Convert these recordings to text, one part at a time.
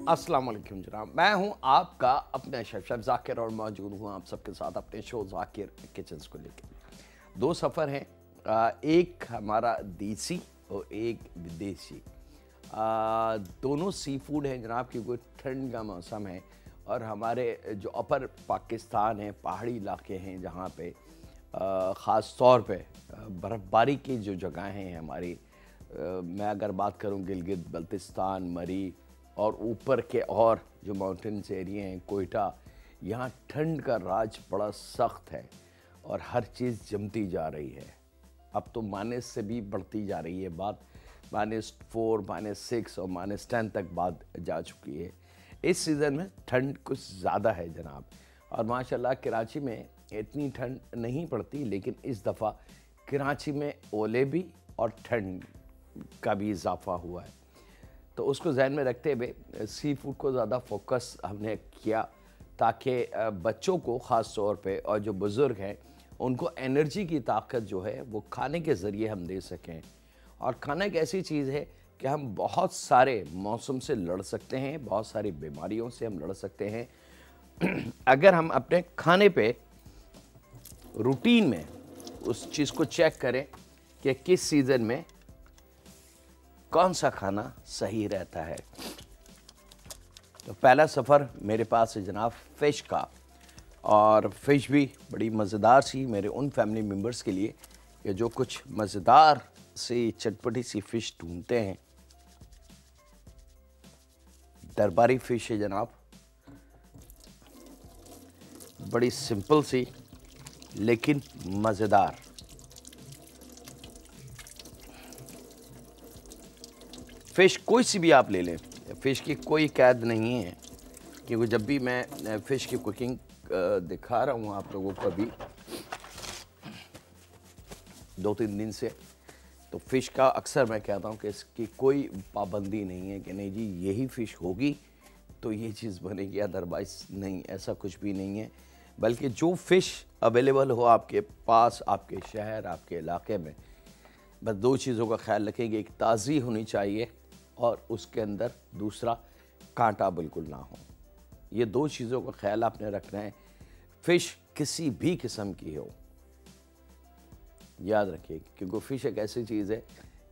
अस्सलाम वालेकुम जनाब, मैं हूं आपका अपना शेफ जाकिर और मौजूद हूं आप सबके साथ अपने शो जाकिर किचन्स को लेकर। दो सफ़र हैं, एक हमारा देसी और एक विदेशी। दोनों सी फूड हैं जनाब, क्योंकि ठंड का मौसम है और हमारे जो अपर पाकिस्तान है, पहाड़ी इलाके हैं जहाँ पे ख़ास तौर पे बर्फ़बारी की जो जगहें हैं हमारी, मैं अगर बात करूँ गिलगित बल्तिस्तान, मरी और ऊपर के और जो माउंटेन्स एरिया हैं, कोयटा, यहाँ ठंड का राज बड़ा सख्त है और हर चीज़ जमती जा रही है। अब तो माइनस से भी बढ़ती जा रही है बात, -4, -6 और -10 तक बात जा चुकी है। इस सीज़न में ठंड कुछ ज़्यादा है जनाब, और माशाल्लाह कराची में इतनी ठंड नहीं पड़ती, लेकिन इस दफ़ा कराची में ओले भी और ठंड का भी इजाफा हुआ है। तो उसको जहन में रखते हुए सी फूड को ज़्यादा फोकस हमने किया, ताकि बच्चों को ख़ास तौर पे और जो बुज़ुर्ग हैं उनको एनर्जी की ताकत जो है वो खाने के ज़रिए हम दे सकें। और खाना एक ऐसी चीज़ है कि हम बहुत सारे मौसम से लड़ सकते हैं, बहुत सारी बीमारियों से हम लड़ सकते हैं अगर हम अपने खाने पे रूटीन में उस चीज़ को चेक करें कि किस सीज़न में कौन सा खाना सही रहता है। तो पहला सफ़र मेरे पास है जनाब फ़िश का, और फ़िश भी बड़ी मज़ेदार सी मेरे उन फैमिली मेम्बर्स के लिए कि जो कुछ मज़ेदार सी चटपटी सी फ़िश ढूंढते हैं। दरबारी फ़िश है जनाब, बड़ी सिंपल सी लेकिन मज़ेदार। फ़िश कोई सी भी आप ले लें, फ़िश की कोई कैद नहीं है, क्योंकि जब भी मैं फ़िश की कुकिंग दिखा रहा हूँ आप लोगों को अभी 2-3 दिन से, तो फ़िश का अक्सर मैं कहता हूँ कि इसकी कोई पाबंदी नहीं है कि नहीं जी यही फ़िश होगी तो ये चीज़ बनेगी, अदरवाइज़ नहीं, ऐसा कुछ भी नहीं है। बल्कि जो फ़िश अवेलेबल हो आपके पास, आपके शहर, आपके इलाके में, बस दो चीज़ों का ख्याल रखेंगे, एक ताज़ी होनी चाहिए और उसके अंदर दूसरा कांटा बिल्कुल ना हो। ये दो चीज़ों का ख्याल आपने रखना है, फ़िश किसी भी किस्म की हो, याद रखिए, क्योंकि फ़िश एक ऐसी चीज़ है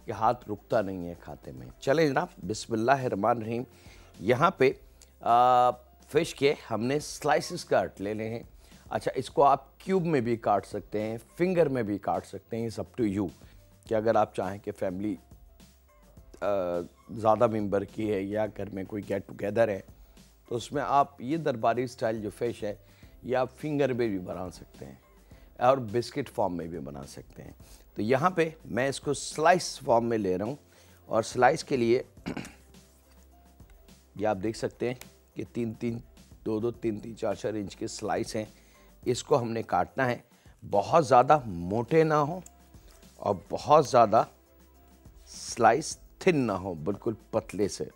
कि हाथ रुकता नहीं है खाते में। चलें जनाब, बिस्मिल्लाहिर्रहमानिर्रहीम। यहाँ पे फ़िश के हमने स्लाइसेस काट लेने हैं। अच्छा, इसको आप क्यूब में भी काट सकते हैं, फिंगर में भी काट सकते हैं, इट्स अप टू यू कि अगर आप चाहें कि फैमिली ज़्यादा मेंबर की है या घर में कोई गेट टुगेदर है, तो उसमें आप ये दरबारी स्टाइल जो फ़िश है ये आप फिंगर में भी बना सकते हैं और बिस्किट फॉर्म में भी बना सकते हैं। तो यहाँ पे मैं इसको स्लाइस फॉर्म में ले रहा हूँ, और स्लाइस के लिए ये आप देख सकते हैं कि 3-3, 2-2, 3-3, 4-4 इंच के स्लाइस हैं। इसको हमने काटना है, बहुत ज़्यादा मोटे ना हो और बहुत ज़्यादा स्लाइस थिन ना हो, बिल्कुल पतले से।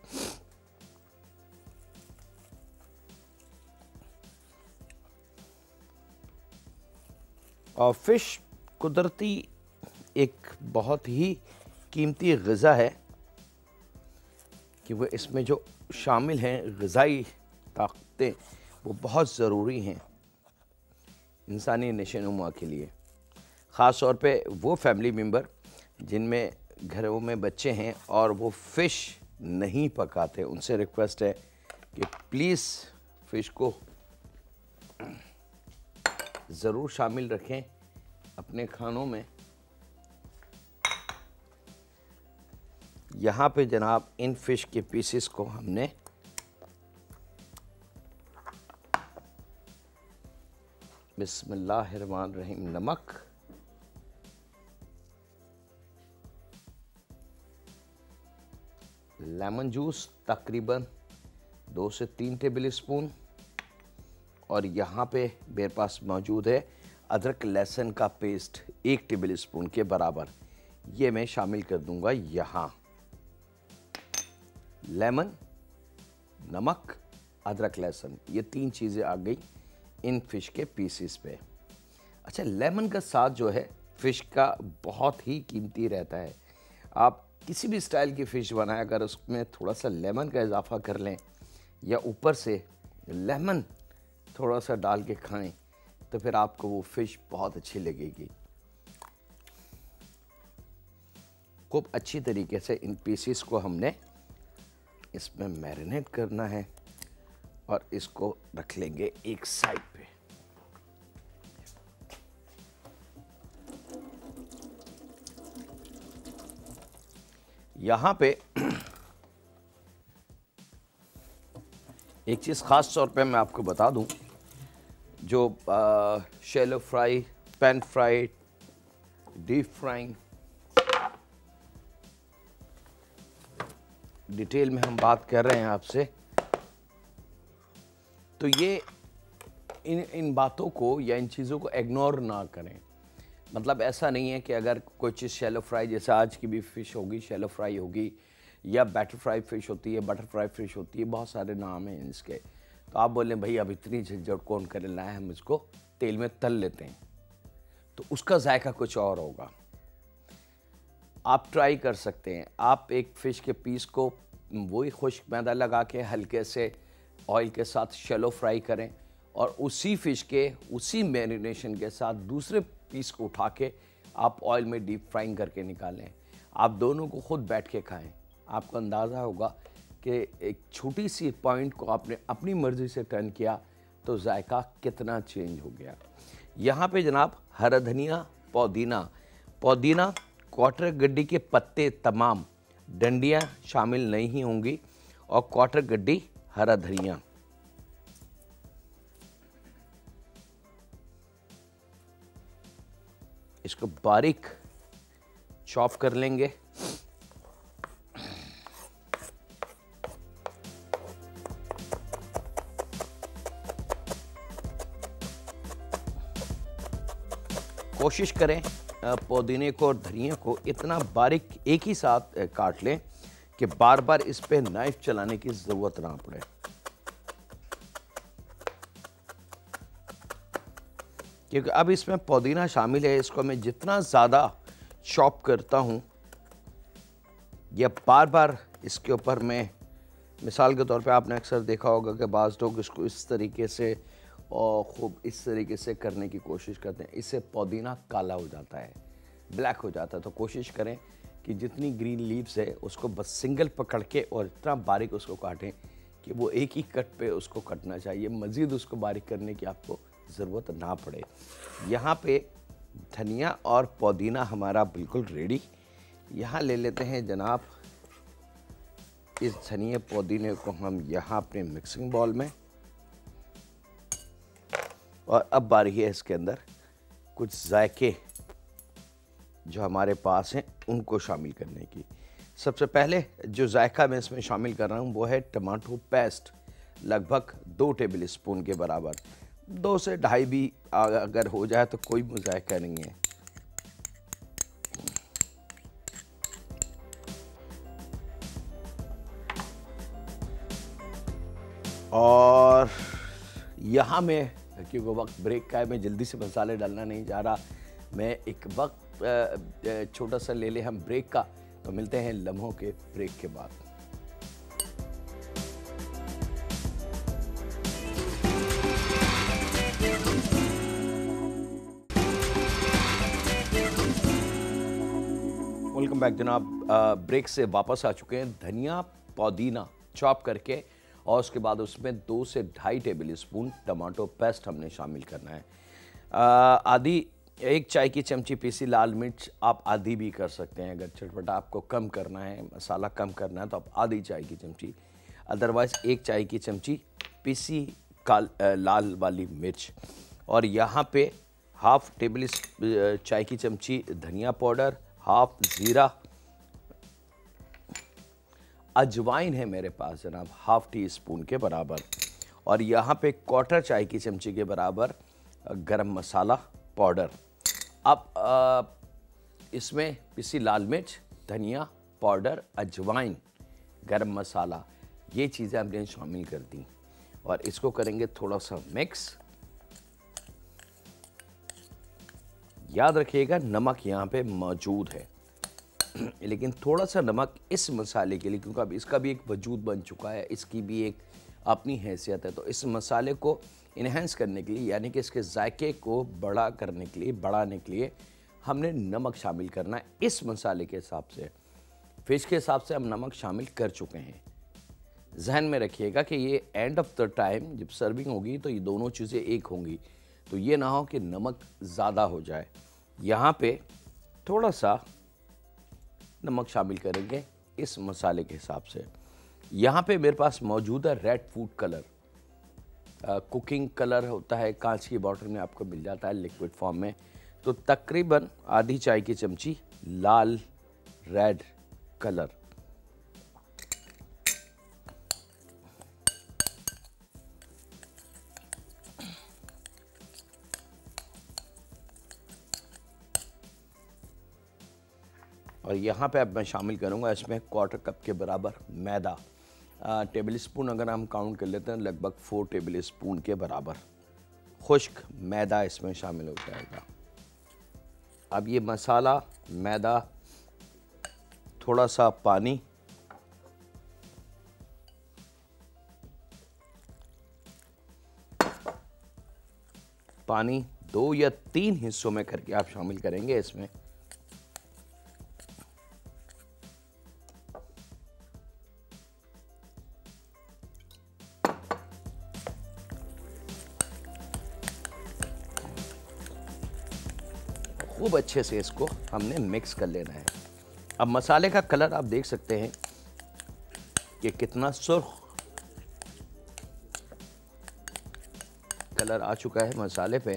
और फ़िश कुदरती एक बहुत ही कीमती ग़िज़ा है, क्योंकि इसमें जो शामिल हैं ग़िज़ाई ताकतें वो बहुत ज़रूरी हैं इंसानी नशोनुमा के लिए। ख़ास तौर पे वो फैमिली मेम्बर जिनमें घरों में बच्चे हैं और वो फ़िश नहीं पकाते, उनसे रिक्वेस्ट है कि प्लीज़ फ़िश को ज़रूर शामिल रखें अपने खानों में। यहाँ पे जनाब इन फ़िश के पीसेस को हमने बिस्मिल्लाहिर्रहमानिर्रहीम, नमक, लेमन जूस तकरीबन 2 से 3 टेबल स्पून, और यहाँ पे मेरे पास मौजूद है अदरक लहसुन का पेस्ट 1 टेबल स्पून के बराबर, ये मैं शामिल कर दूंगा यहाँ। लेमन, नमक, अदरक लहसुन, ये 3 चीज़ें आ गई इन फ़िश के पीसेस पे। अच्छा, लेमन का साथ जो है फ़िश का बहुत ही कीमती रहता है। आप किसी भी स्टाइल की फ़िश बनाएं, अगर उसमें थोड़ा सा लेमन का इजाफा कर लें या ऊपर से लेमन थोड़ा सा डाल के खाएं तो फिर आपको वो फ़िश बहुत अच्छी लगेगी। खूब अच्छी तरीके से इन पीसेस को हमने इसमें मैरिनेट करना है और इसको रख लेंगे एक साइड पे। यहाँ पे एक चीज़ ख़ास तौर पे मैं आपको बता दूं, जो shallow fry, pan fry, deep frying, detail में हम बात कर रहे हैं आपसे, तो ये इन बातों को या इन चीज़ों को इग्नोर ना करें। मतलब ऐसा नहीं है कि अगर कोई चीज़ शैलो फ्राई, जैसे आज की भी फ़िश होगी शैलो फ्राई होगी, या बैटर फ्राई फ़िश होती है, बटर फ्राई फ़िश होती है, बहुत सारे नाम हैं इसके, तो आप बोलें भाई अब इतनी झंझट कौन करे, लाए हम इसको तेल में तल लेते हैं, तो उसका जायका कुछ और होगा। आप ट्राई कर सकते हैं, आप एक फ़िश के पीस को वही खुश्क मैदा लगा के हल्के से ऑयल के साथ शैलो फ्राई करें और उसी फ़िश के उसी मैरिनेशन के साथ दूसरे पीस को उठा के आप ऑयल में डीप फ्राइंग करके निकालें। आप दोनों को खुद बैठ के खाएं, आपको अंदाज़ा होगा कि एक छोटी सी पॉइंट को आपने अपनी मर्ज़ी से टर्न किया तो जायका कितना चेंज हो गया। यहाँ पे जनाब हरा धनिया, पुदीना, क्वार्टर गड्डी के पत्ते तमाम, डंडियाँ शामिल नहीं होंगी, और क्वार्टर गड्डी हरा धनिया। इसको बारीक चॉप कर लेंगे। कोशिश करें पुदीने को और धनिया को इतना बारीक एक ही साथ काट लें कि बार बार इस पे नाइफ चलाने की ज़रूरत ना पड़े। क्योंकि अब इसमें पुदीना शामिल है, इसको मैं जितना ज़्यादा चॉप करता हूँ या बार बार इसके ऊपर मैं, मिसाल के तौर पे आपने अक्सर देखा होगा कि बाज़ लोग इसको इस तरीके से और खूब इस तरीके से करने की कोशिश करते हैं, इससे पुदीना काला हो जाता है, ब्लैक हो जाता है। तो कोशिश करें कि जितनी ग्रीन लीव्स है उसको बस सिंगल पकड़ के और इतना बारीक उसको काटें कि वो एक ही कट पे उसको कटना चाहिए, मज़ीद उसको बारीक करने की आपको ज़रूरत ना पड़े। यहाँ पे धनिया और पुदीना हमारा बिल्कुल रेडी। यहाँ ले लेते हैं जनाब इस धनिया पुदीने को हम यहाँ अपने मिक्सिंग बाउल में, और अब बारी है इसके अंदर कुछ जायके जो हमारे पास हैं उनको शामिल करने की। सबसे पहले जो जायका मैं इसमें शामिल कर रहा हूँ वो है टमाटो पेस्ट, लगभग 2 टेबल स्पून के बराबर, 2 से 2.5 भी अगर हो जाए तो कोई जायका नहीं है। और यहाँ मैं, क्योंकि वक्त ब्रेक का है, मैं जल्दी से मसाले डालना नहीं चाह रहा, मैं एक वक्त छोटा सा ले ले हम ब्रेक का, तो मिलते हैं लम्हों के ब्रेक के बाद। वेलकम बैक जनाब, ब्रेक से वापस आ चुके हैं। धनिया पुदीना चॉप करके और उसके बाद उसमें 2 से 2.5 टेबल स्पून टमाटो पेस्ट हमने शामिल करना है। आधी 1 चाय की चमची पीसी लाल मिर्च, आप आधी भी कर सकते हैं, अगर चटपटा आपको कम करना है, मसाला कम करना है तो आप आधी चाय की चमची, अदरवाइज़ 1 चाय की चमची पीसी लाल वाली मिर्च, और यहाँ पे हाफ टेबल चाय की चमची धनिया पाउडर, हाफ ज़ीरा, अजवाइन है मेरे पास जनाब हाफ टी स्पून के बराबर, और यहाँ पे 1/4 चाय की चमची के बराबर गरम मसाला पाउडर। अब इसमें पिसी लाल मिर्च, धनिया पाउडर, अजवाइन, गरम मसाला, ये चीज़ें हमने शामिल कर दी और इसको करेंगे थोड़ा सा मिक्स। याद रखिएगा नमक यहाँ पे मौजूद है, लेकिन थोड़ा सा नमक इस मसाले के लिए, क्योंकि अब इसका भी एक वजूद बन चुका है, इसकी भी एक अपनी हैसियत है। तो इस मसाले को इन्हेंस करने के लिए, यानी कि इसके जायके को बड़ा करने के लिए, बढ़ाने के लिए हमने नमक शामिल करना है। इस मसाले के हिसाब से, फिश के हिसाब से हम नमक शामिल कर चुके हैं। जहन में रखिएगा कि ये एंड ऑफ द टाइम जब सर्विंग होगी तो ये दोनों चीज़ें एक होंगी, तो ये ना हो कि नमक ज़्यादा हो जाए। यहाँ पे थोड़ा सा नमक शामिल करेंगे इस मसाले के हिसाब से। यहाँ पे मेरे पास मौजूद है red food colour. Cooking colour होता है, कांच की बॉटल में आपको मिल जाता है लिक्विड फॉर्म में। तो तकरीबन आधी चाय की चमची लाल रेड कलर। और यहाँ पे अब मैं शामिल करूँगा इसमें क्वार्टर कप के बराबर मैदा। टेबल स्पून अगर हम काउंट कर लेते हैं, लगभग 4 टेबल स्पून के बराबर खुश्क मैदा इसमें शामिल हो जाएगा। अब ये मसाला, मैदा, थोड़ा सा पानी, पानी 2 या 3 हिस्सों में करके आप शामिल करेंगे इसमें। खूब अच्छे से इसको हमने मिक्स कर लेना है। अब मसाले का कलर आप देख सकते हैं कि कितना सुर्ख कलर आ चुका है मसाले पे।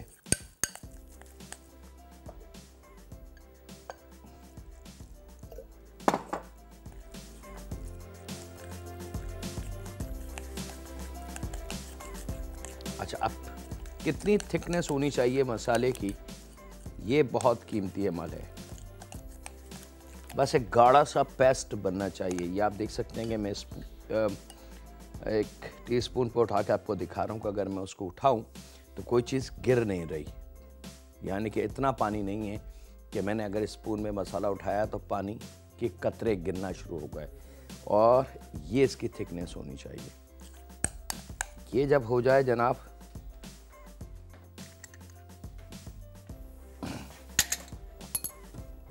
अच्छा, अब कितनी थिकनेस होनी चाहिए मसाले की, ये बहुत कीमती अमल है। बस एक गाढ़ा सा पेस्ट बनना चाहिए। ये आप देख सकते हैं कि मैं एक टीस्पून पर उठा के आपको दिखा रहा हूँ कि अगर मैं उसको उठाऊँ तो कोई चीज़ गिर नहीं रही, यानी कि इतना पानी नहीं है कि मैंने अगर स्पून में मसाला उठाया तो पानी के कतरे गिरना शुरू हो गए। और ये इसकी थिकनेस होनी चाहिए। ये जब हो जाए जनाब,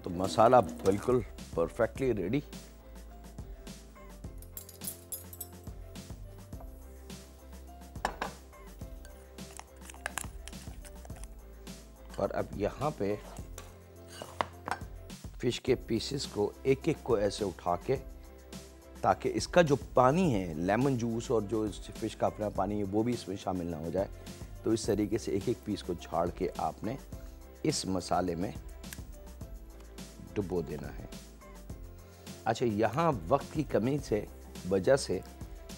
तो मसाला बिल्कुल परफेक्टली रेडी। और अब यहाँ पे फिश के पीसेस को एक एक को ऐसे उठा के, ताकि इसका जो पानी है, लेमन जूस और जो इस फिश का अपना पानी है, वो भी इसमें शामिल ना हो जाए। तो इस तरीके से एक एक पीस को झाड़ के आपने इस मसाले में डुबो देना है। अच्छा, यहाँ वक्त की कमी से वजह से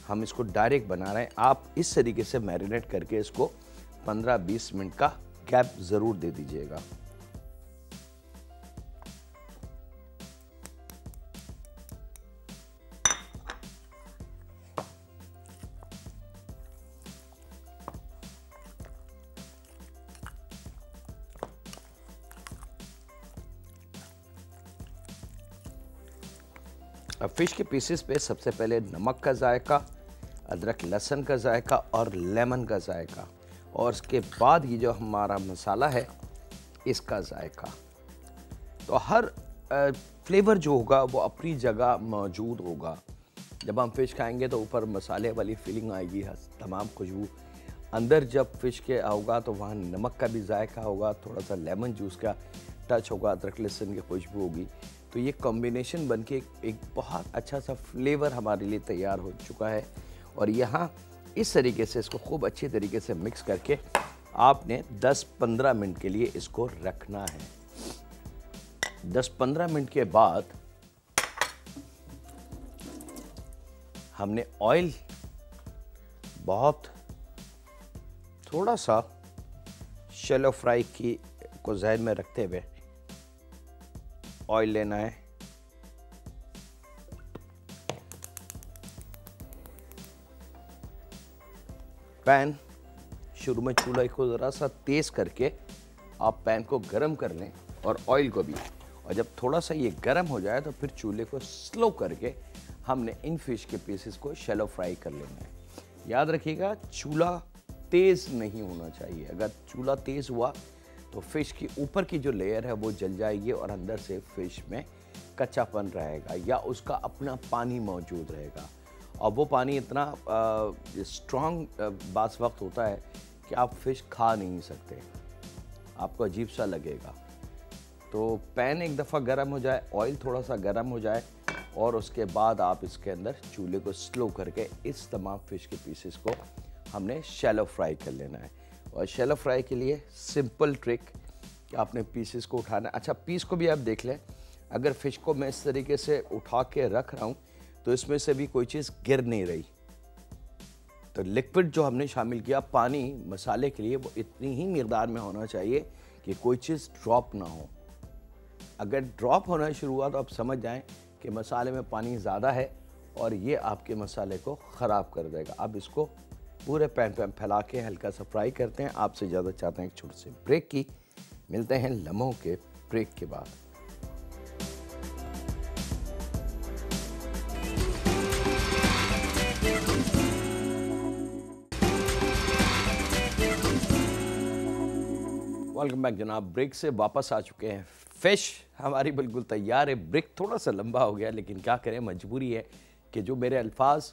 हम इसको डायरेक्ट बना रहे हैं। आप इस तरीके से मैरिनेट करके इसको 15-20 मिनट का गैप ज़रूर दे दीजिएगा। अब फिश के पीसेस पे सबसे पहले नमक का जायका, अदरक लहसुन का जायका और लेमन का जायका, और उसके बाद ये जो हमारा मसाला है इसका जायका। तो हर फ्लेवर जो होगा वो अपनी जगह मौजूद होगा। जब हम फिश खाएंगे तो ऊपर मसाले वाली फीलिंग आएगी, तमाम खुशबू। अंदर जब फिश के होगा तो वहाँ नमक का भी जायका होगा, थोड़ा सा लेमन जूस का टच होगा, अदरक लहसुन की खुशबू होगी। तो ये कॉम्बिनेशन बनके एक बहुत अच्छा सा फ्लेवर हमारे लिए तैयार हो चुका है। और यहाँ इस तरीके से इसको खूब अच्छी तरीके से मिक्स करके आपने 10-15 मिनट के लिए इसको रखना है। 10-15 मिनट के बाद हमने ऑयल बहुत थोड़ा सा शैलो फ्राई की को ज़हन में रखते हुए ऑयल लेना है। पैन शुरू में चूल्हे को ज़रा सा तेज़ करके आप पैन को गरम कर लें और ऑयल को भी। और जब थोड़ा सा ये गरम हो जाए तो फिर चूल्हे को स्लो करके हमने इन फिश के पीसेस को शैलो फ्राई कर लेना है। याद रखिएगा चूल्हा तेज़ नहीं होना चाहिए। अगर चूल्हा तेज़ हुआ तो फ़िश की ऊपर की जो लेयर है वो जल जाएगी और अंदर से फ़िश में कच्चापन रहेगा या उसका अपना पानी मौजूद रहेगा, और वो पानी इतना स्ट्रॉन्ग बास वक्त होता है कि आप फ़िश खा नहीं सकते, आपको अजीब सा लगेगा। तो पैन एक दफ़ा गर्म हो जाए, ऑयल थोड़ा सा गर्म हो जाए, और उसके बाद आप इसके अंदर चूल्हे को स्लो करके इस तमाम फ़िश के पीसेस को हमने शैलो फ्राई कर लेना है। और शैलो फ्राई के लिए सिंपल ट्रिक कि आपने पीसेस को उठाना। अच्छा, पीस को भी आप देख लें, अगर फ़िश को मैं इस तरीके से उठा के रख रहा हूँ तो इसमें से भी कोई चीज़ गिर नहीं रही। तो लिक्विड जो हमने शामिल किया पानी मसाले के लिए, वो इतनी ही मिक़दार में होना चाहिए कि कोई चीज़ ड्रॉप ना हो। अगर ड्रॉप होना शुरू हुआ तो आप समझ जाएं कि मसाले में पानी ज़्यादा है और ये आपके मसाले को ख़राब कर देगा। अब इसको पूरे पैन पे फैला के हल्का सा फ्राई करते हैं। आपसे ज़्यादा चाहते हैं एक छोटे से ब्रेक की। मिलते हैं लम्हों के ब्रेक के बाद। वेलकम बैक जनाब। ब्रेक से वापस आ चुके हैं। फ़िश हमारी बिल्कुल तैयार है। ब्रेक थोड़ा सा लंबा हो गया, लेकिन क्या करें, मजबूरी है कि जो मेरे अल्फाज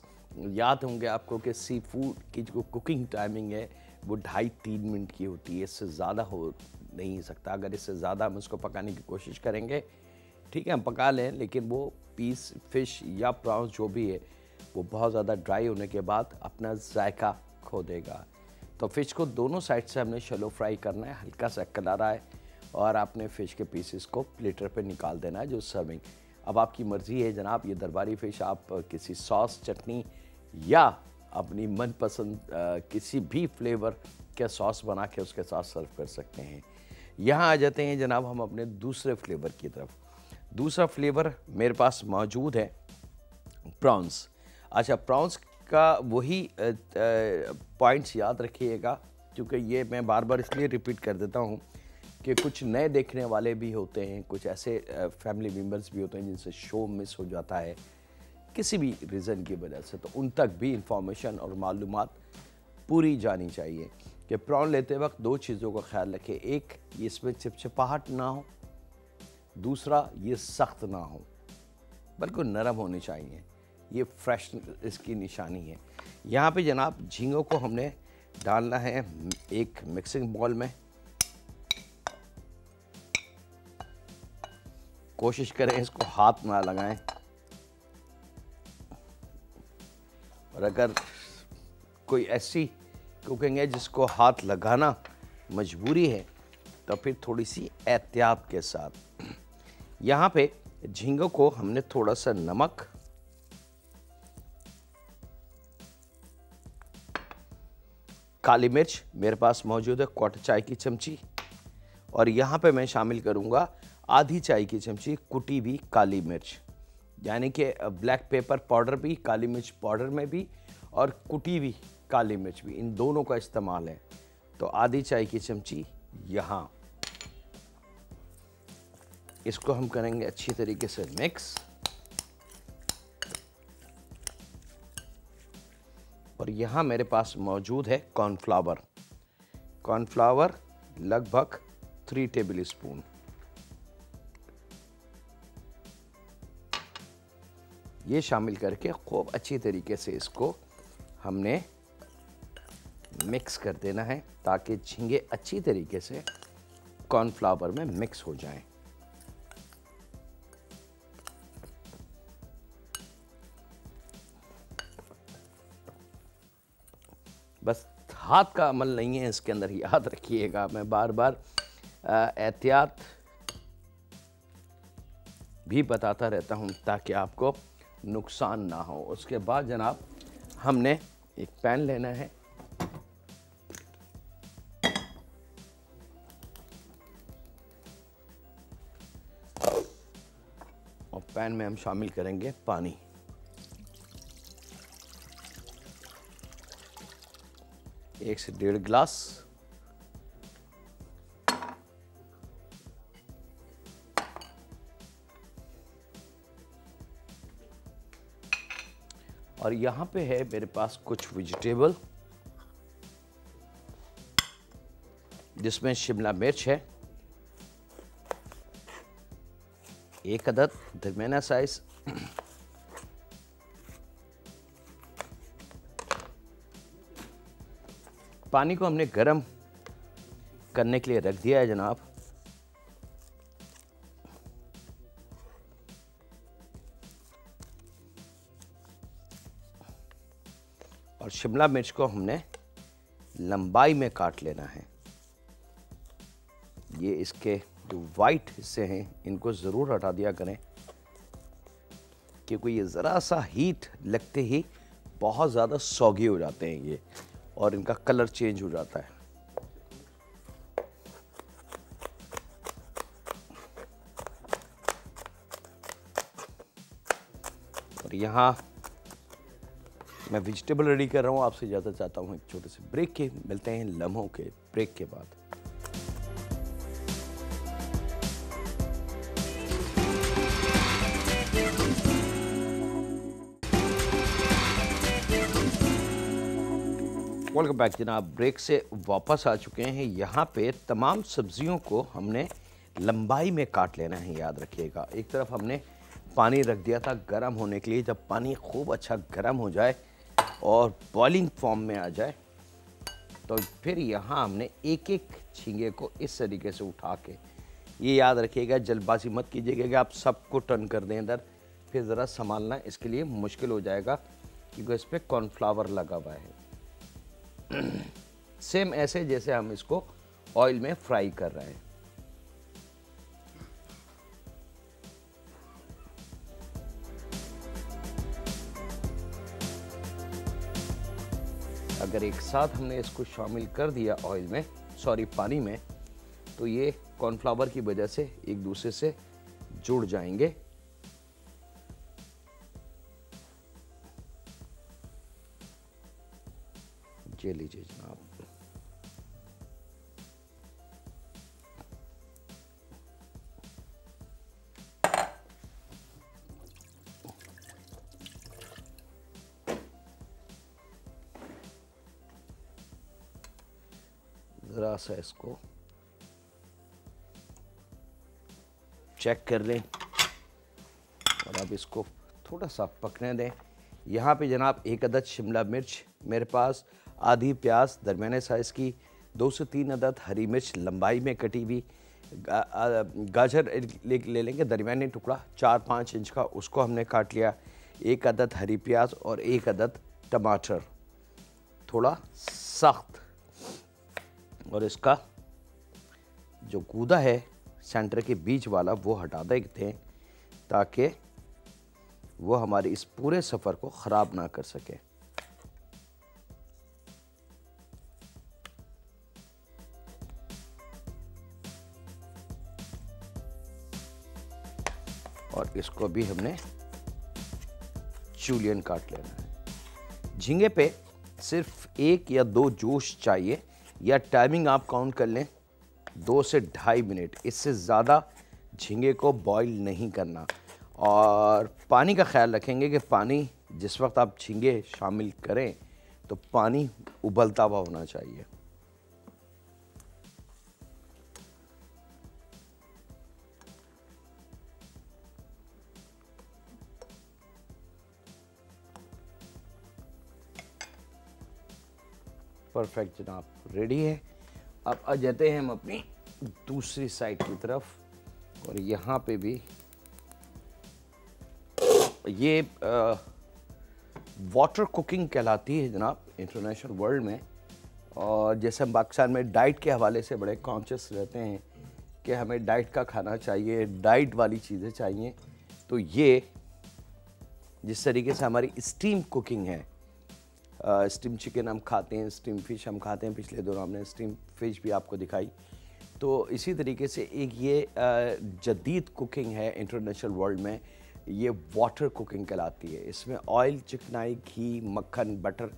याद होंगे आपको कि सी फूड की जो कुकिंग टाइमिंग है वो 2.5-3 मिनट की होती है, इससे ज़्यादा हो नहीं सकता। अगर इससे ज़्यादा हम उसको पकाने की कोशिश करेंगे, ठीक है, हम पका लें, लेकिन वो पीस फ़िश या प्रॉन्स जो भी है वो बहुत ज़्यादा ड्राई होने के बाद अपना जायका खो देगा। तो फ़िश को दोनों साइड से हमने शैलो फ्राई करना है, हल्का सा कलर आए और आपने फ़िश के पीसेस को प्लेटर पे निकाल देना है जो सर्विंग। अब आपकी मर्ज़ी है जनाब, ये दरबारी फ़िश आप किसी सॉस, चटनी या अपनी मनपसंद किसी भी फ्लेवर के सॉस बना के उसके साथ सर्व कर सकते हैं। यहाँ आ जाते हैं जनाब हम अपने दूसरे फ्लेवर की तरफ। दूसरा फ्लेवर मेरे पास मौजूद है प्रॉन्स। अच्छा, प्रॉन्स का वही पॉइंट्स याद रखिएगा, क्योंकि ये मैं बार बार इसलिए रिपीट कर देता हूँ कि कुछ नए देखने वाले भी होते हैं, कुछ ऐसे फैमिली मेम्बर्स भी होते हैं जिनसे शो मिस हो जाता है किसी भी रीज़न की वजह से, तो उन तक भी इंफॉर्मेशन और मालूमात पूरी जानी चाहिए कि प्रॉन लेते वक्त 2 चीज़ों का ख्याल रखें। एक, ये इसमें चिपचिपाहट ना हो, दूसरा ये सख्त ना हो, बिल्कुल नरम होनी चाहिए। ये फ्रेश इसकी निशानी है। यहाँ पे जनाब झींगों को हमने डालना है एक मिक्सिंग बाउल में। कोशिश करें इसको हाथ ना लगाएं, और अगर कोई ऐसी कुकिंग है जिसको हाथ लगाना मजबूरी है तो फिर थोड़ी सी एहतियात के साथ। यहाँ पे झींगों को हमने थोड़ा सा नमक, काली मिर्च मेरे पास मौजूद है 1/4 चाय की चमची, और यहाँ पे मैं शामिल करूँगा आधी चाय की चमची कुटी हुई काली मिर्च, यानी कि ब्लैक पेपर पाउडर भी, काली मिर्च पाउडर में भी और कुटी हुई काली मिर्च भी, इन दोनों का इस्तेमाल है। तो आधी चाय की चमची यहाँ, इसको हम करेंगे अच्छी तरीके से मिक्स। और यहाँ मेरे पास मौजूद है कॉर्नफ्लावर। कॉर्नफ्लावर लगभग 3 टेबल स्पून। ये शामिल करके खूब अच्छी तरीके से इसको हमने मिक्स कर देना है ताकि झींगे अच्छी तरीके से कॉर्नफ्लावर में मिक्स हो जाएं। बस हाथ का अमल नहीं है इसके अंदर, याद रखिएगा। मैं बार बार एहतियात भी बताता रहता हूं ताकि आपको नुकसान ना हो। उसके बाद जनाब हमने एक पैन लेना है, और पैन में हम शामिल करेंगे पानी। एक से 1.5 गिलास। और यहाँ पे है मेरे पास कुछ वेजिटेबल, जिसमें शिमला मिर्च है 1 अदद दरमियाना साइज, पानी को हमने गर्म करने के लिए रख दिया है जनाब। और शिमला मिर्च को हमने लंबाई में काट लेना है। ये इसके जो वाइट हिस्से हैं इनको ज़रूर हटा दिया करें, क्योंकि ये ज़रा सा हीट लगते ही बहुत ज़्यादा सौगी हो जाते हैं ये, और इनका कलर चेंज हो जाता है। और यहाँ मैं वेजिटेबल रेडी कर रहा हूँ। आपसे इजाज़त चाहता हूँ एक छोटे से ब्रेक के। मिलते हैं लम्हों के ब्रेक के बाद। वेलकम बैक जनाब। ब्रेक से वापस आ चुके हैं। यहाँ पे तमाम सब्जियों को हमने लंबाई में काट लेना है, याद रखिएगा। एक तरफ हमने पानी रख दिया था गर्म होने के लिए। जब पानी खूब अच्छा गर्म हो जाए और बॉइलिंग फॉर्म में आ जाए, तो फिर यहाँ हमने एक एक झींगे को इस तरीके से उठा के, ये याद रखिएगा, जल्दबाजी मत कीजिएगा कि आप सबको टर्न कर दें इधर, फिर ज़रा संभालना इसके लिए मुश्किल हो जाएगा, क्योंकि इस पर कॉर्नफ्लावर लगा हुआ है। सेम ऐसे जैसे हम इसको ऑयल में फ्राई कर रहे हैं। अगर एक साथ हमने इसको शामिल कर दिया ऑयल में, सॉरी पानी में, तो ये कॉर्नफ्लावर की वजह से एक दूसरे से जुड़ जाएंगे। ये लीजिए जनाब। ज़रा सा इसको चेक कर लें और अब इसको थोड़ा सा पकने दें। यहाँ पे जनाब 1 अदद शिमला मिर्च मेरे पास, आधी प्याज दरमियाने साइज़ की, 2 से 3 अदद हरी मिर्च लंबाई में कटी हुई, गाजर ले लेंगे दरमियाने टुकड़ा 4-5 इंच का, उसको हमने काट लिया, 1 अदद हरी प्याज और 1 अदद टमाटर थोड़ा सख्त, और इसका जो गूदा है सेंटर के बीच वाला वो हटा देते हैं, ताकि वो हमारे इस पूरे सफ़र को ख़राब ना कर सके। और इसको भी हमने जूलियन काट लेना है। झींगे पे सिर्फ 1 या 2 जोश चाहिए, या टाइमिंग आप काउंट कर लें 2 से 2.5 मिनट, इससे ज़्यादा झींगे को बॉईल नहीं करना। और पानी का ख्याल रखेंगे कि पानी जिस वक्त आप झींगे शामिल करें तो पानी उबलता हुआ होना चाहिए। परफेक्ट जनाब, रेडी है। अब आ जाते हैं हम अपनी दूसरी साइड की तरफ, और यहाँ पे भी ये वाटर कुकिंग कहलाती है जनाब इंटरनेशनल वर्ल्ड में। और जैसे हम पाकिस्तान में डाइट के हवाले से बड़े कॉन्शियस रहते हैं कि हमें डाइट का खाना चाहिए, डाइट वाली चीज़ें चाहिए, तो ये जिस तरीके से हमारी स्टीम कुकिंग है, स्टीम चिकन हम खाते हैं, स्टीम फ़िश हम खाते हैं, पिछले दिनों हमने स्टीम फ़िश भी आपको दिखाई, तो इसी तरीके से एक ये जदीद कुकिंग है इंटरनेशनल वर्ल्ड में, ये वाटर कुकिंग कहलाती है। इसमें ऑयल, चिकनाई, घी, मक्खन, बटर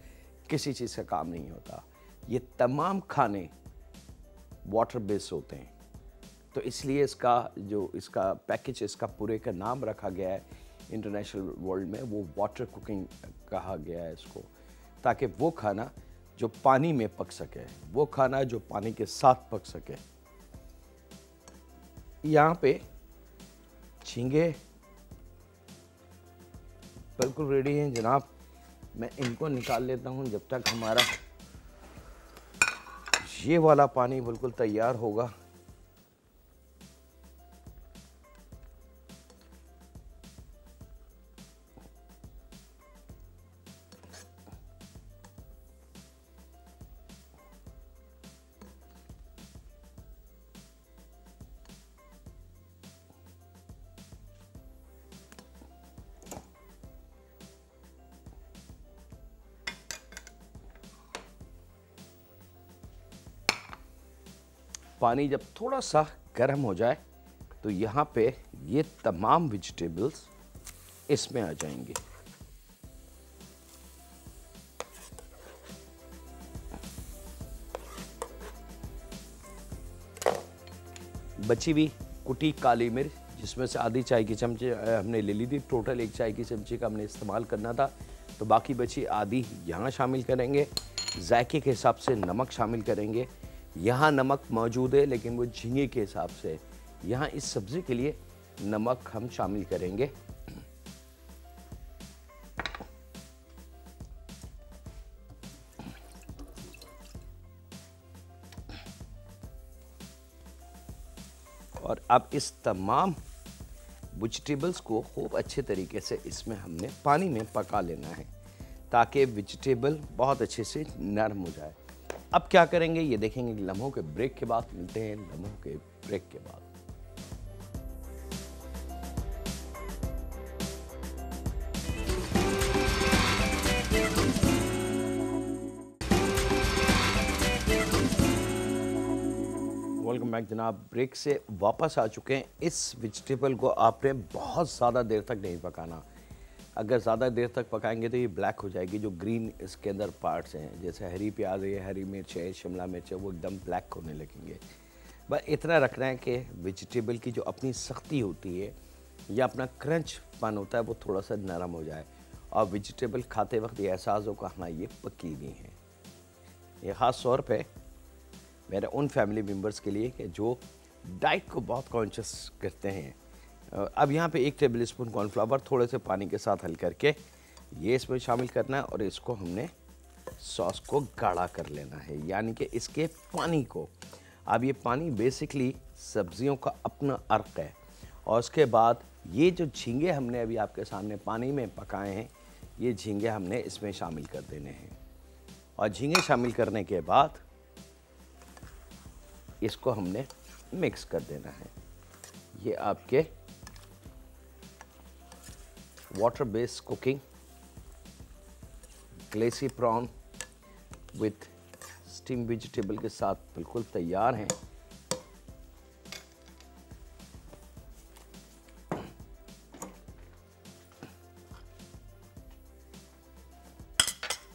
किसी चीज़ का काम नहीं होता। ये तमाम खाने वाटर बेस्ड होते हैं, तो इसलिए इसका जो इसका पैकेज, इसका पूरे का नाम रखा गया है इंटरनेशनल वर्ल्ड में वो वाटर कुकिंग कहा गया है इसको, ताकि वो खाना जो पानी में पक सके, वो खाना जो पानी के साथ पक सके। यहाँ पे झींगे बिल्कुल रेडी हैं जनाब। मैं इनको निकाल लेता हूँ जब तक हमारा ये वाला पानी बिल्कुल तैयार होगा। पानी जब थोड़ा सा गर्म हो जाए तो यहाँ पे ये तमाम वेजिटेबल्स इसमें आ जाएंगे। बची हुई कुटी काली मिर्च, जिसमें से आधी चाय की चमचे हमने ले ली थी, टोटल 1 चाय की चमचे का हमने इस्तेमाल करना था, तो बाकी बची आधी यहाँ शामिल करेंगे। जायके के हिसाब से नमक शामिल करेंगे। यहाँ नमक मौजूद है लेकिन वो झींगे के हिसाब से, यहाँ इस सब्ज़ी के लिए नमक हम शामिल करेंगे। और अब इस तमाम वेजिटेबल्स को खूब अच्छे तरीके से इसमें हमने पानी में पका लेना है ताकि वेजिटेबल बहुत अच्छे से नरम हो जाए। अब क्या करेंगे ये देखेंगे लम्हों के ब्रेक के बाद। मिलते हैं लम्हों के ब्रेक के बाद। वेलकम बैक जनाब। ब्रेक से वापस आ चुके हैं। इस वेजिटेबल को आपने बहुत ज़्यादा देर तक नहीं पकाना। अगर ज़्यादा देर तक पकाएंगे तो ये ब्लैक हो जाएगी। जो ग्रीन इसके अंदर पार्ट्स हैं, जैसे हरी प्याज है, हरी मिर्च है, शिमला मिर्च है, वो एकदम ब्लैक होने लगेंगे। बस इतना रखना है कि वेजिटेबल की जो अपनी सख्ती होती है या अपना क्रंचपन होता है वो थोड़ा सा नरम हो जाए और वेजिटेबल खाते वक्त ये एहसास हो कि हाँ ये पकी हुई है। ये ख़ास तौर पे मेरे उन फैमिली मेम्बर्स के लिए कि जो डाइट को बहुत कॉन्शियस करते हैं। अब यहाँ पे 1 टेबल स्पून कॉर्नफ्लावर थोड़े से पानी के साथ हल करके ये इसमें शामिल करना है और इसको हमने सॉस को गाढ़ा कर लेना है, यानी कि इसके पानी को। अब ये पानी बेसिकली सब्जियों का अपना अर्क है। और उसके बाद ये जो झींगे हमने अभी आपके सामने पानी में पकाए हैं, ये झींगे हमने इसमें शामिल कर देने हैं। और झींगे शामिल करने के बाद इसको हमने मिक्स कर देना है। ये आपके water based cooking glazed prawn with steam vegetable के साथ बिल्कुल तैयार हैं।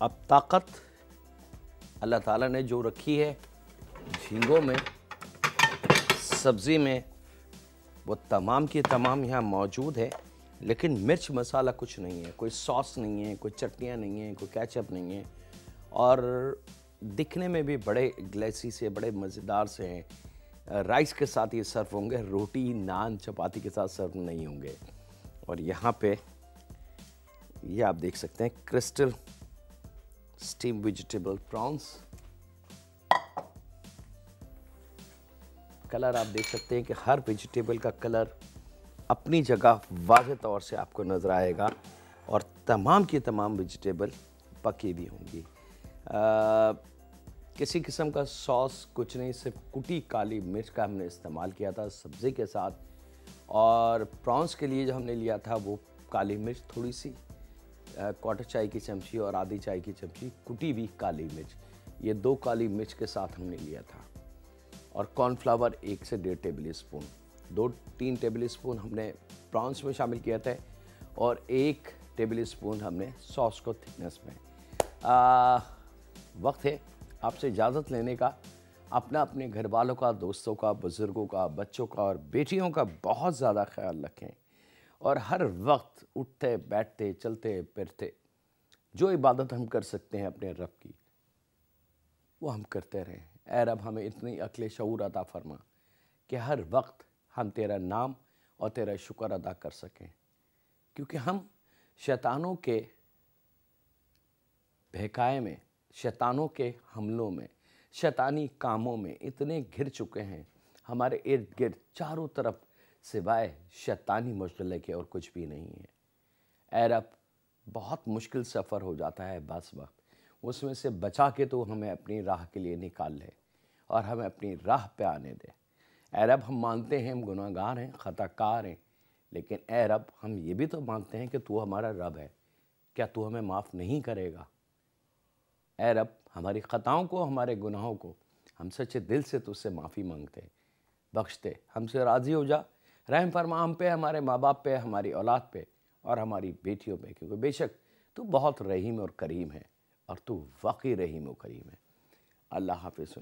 अब ताकत अल्लाह ताला ने जो रखी है झींगों में, सब्ज़ी में, वो तमाम की तमाम यहाँ मौजूद है। लेकिन मिर्च मसाला कुछ नहीं है, कोई सॉस नहीं है, कोई चटनियाँ नहीं है, कोई केचप नहीं है और दिखने में भी बड़े ग्लेसी से, बड़े मज़ेदार से हैं। राइस के साथ ये सर्व होंगे, रोटी, नान, चपाती के साथ सर्व नहीं होंगे। और यहाँ पे ये आप देख सकते हैं crystal steam vegetable prawns. Colour आप देख सकते हैं कि हर वेजिटेबल का कलर अपनी जगह वाज़ेह तौर से आपको नज़र आएगा और तमाम की तमाम वेजिटेबल पकी भी होंगी। किसी किस्म का सॉस कुछ नहीं, सिर्फ कुटी काली मिर्च का हमने इस्तेमाल किया था सब्ज़ी के साथ। और प्रॉन्स के लिए जो हमने लिया था वो काली मिर्च थोड़ी सी, क्वार्टर चाय की चमची और आधी चाय की चमची कुटी हुई काली मिर्च, ये 2 काली मिर्च के साथ हमने लिया था। और कॉर्नफ्लावर 1 से 1.5 टेबल स्पून, 2-3 टेबल स्पून हमने प्रॉन्स में शामिल किया था और 1 टेबल स्पून हमने सॉस को थिकनेस में। वक्त है आपसे इजाज़त लेने का। अपना अपने घर वालों का, दोस्तों का, बुज़ुर्गों का, बच्चों का और बेटियों का बहुत ज़्यादा ख्याल रखें और हर वक्त उठते बैठते चलते फिरते जो इबादत हम कर सकते हैं अपने रब की, वो हम करते रहें। ऐ रब, हमें इतनी अक्ल शऊर अता फरमा कि हर वक्त हम तेरा नाम और तेरा शुक्र अदा कर सकें, क्योंकि हम शैतानों के बहकाए में, शैतानों के हमलों में, शैतानी कामों में इतने घिर चुके हैं। हमारे इर्द गिर्द चारों तरफ सिवाय शैतानी मुश्किल के और कुछ भी नहीं है। ऐ रब, बहुत मुश्किल सफ़र हो जाता है बस वक्त, उसमें से बचा के तो हमें अपनी राह के लिए निकाल ले और हमें अपनी राह पे आने दे। ऐ रब, हम मानते हैं हम गुनाहगार हैं, ख़ताकार हैं, लेकिन ऐ रब, हम ये भी तो मानते हैं कि तू हमारा रब है। क्या तू हमें माफ़ नहीं करेगा? ऐ रब, हमारी ख़ताओं को, हमारे गुनाहों को हम सच्चे दिल से तुझसे माफ़ी मांगते हैं। बख्श दे, हमसे राज़ी हो जा, रहम फरमा हम पे, हमारे माँ बाप पे, हमारी औलाद पे और हमारी बेटियों पे, क्योंकि बेशक तू बहुत रहीम और करीम है और तू वाकई रहीम और करीम है। अल्लाह हाफ़िज़।